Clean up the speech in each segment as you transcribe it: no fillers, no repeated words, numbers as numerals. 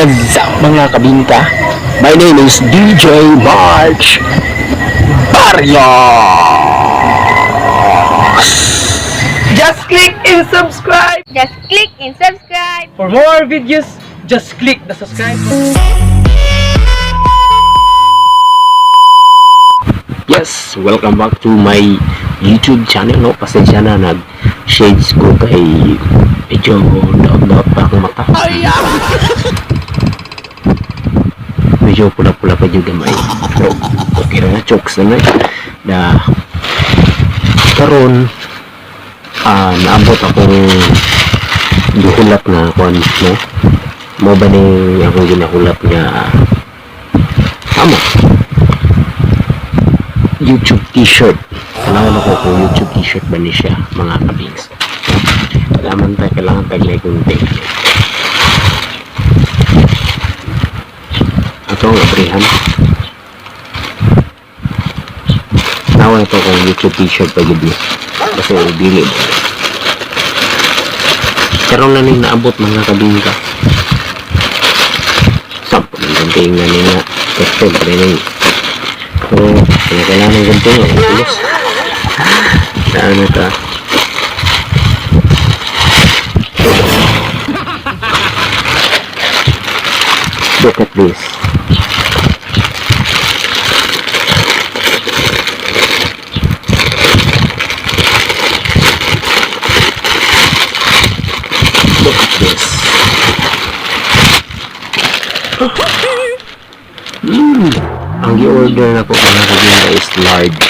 What's up mga kabinka? My name is DJ March Barrios. Just click and subscribe. Just click and subscribe. For more videos, just click the subscribe button. Yes, welcome back to my YouTube channel. No, pasensya na, nag-shades ko kay medyo daot-daot pa akong mata. Medyo pula-pula pa yung gamay. Pero okay na, chokes na na karon naabot akong gihulat na kung no? Mo ba ni akong ginahulat nga YouTube t-shirt. Kailangan ako kung YouTube t-shirt ba ni siya, mga kabings. Kailangan taglay kong take. Ito ang abrihan. Nawa ito kung YouTube t-shirt pa gabi. Kasi bili. Karoon na rin naabot mga kabingka. Sampo ng ganting nga nila. Kasi pa rin so, kailangan ng ganito nga. Pulos. Saan na ito? Look at this. Look at this. Ang i-order na ko mga kabinka is large.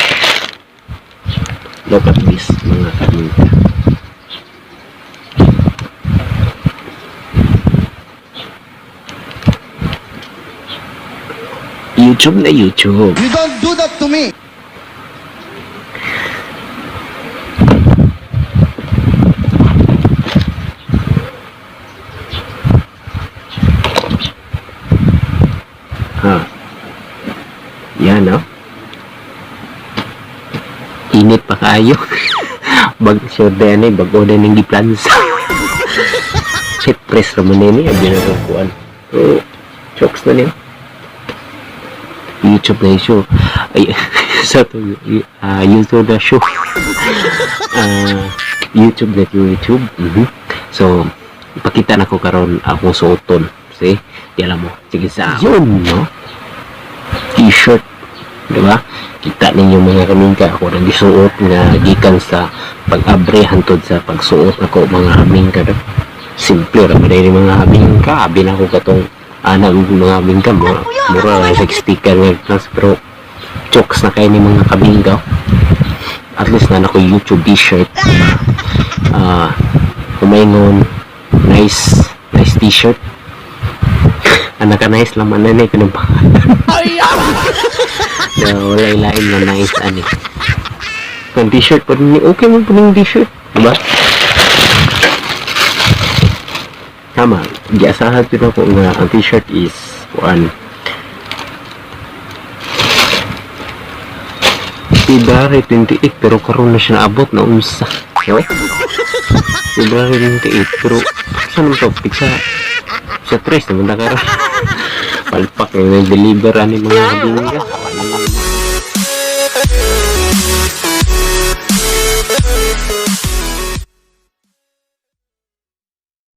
Look at this mga kabinka. YouTube na YouTube. You don't do that to me. Yan, no? Init pa kayo. Sure din eh, bago din yung giplansa. Shit, press naman yun eh. Abyan na itong kuhan. So, chokes na niya. YouTube na yung show. Ay, sa ito, YouTube na show. YouTube na YouTube. So, ipakita na ko karon akong suoton. See? Di alam mo. Sige sa yun, no? T-shirt. Diba? Kita ninyo mga kamingka. Ako nang gisuot nga gikan sa pag-abre hantod sa pagsuot ako mga kamingka. Simple ra man mga kamingka. Abi na ko katong anang mga kamingka. Mura lang sa sticker nga plus pero chokes na kayo ni mga kamingka. At least na ako YouTube t-shirt. Kumaingon nice t-shirt. Naka-nice laman na ito ng pangalan. Wala ilain na nice ani. Kung t-shirt pa rin, okay mo po ng t-shirt. Diba? Tama. Giasahan ko na po nga ang t-shirt is February 28 pero karoon na siya naabot na unsa. February 28 pero saan ang topic sa 3 naman na karoon. Palpak yung nag-deliver ani mga kabingka.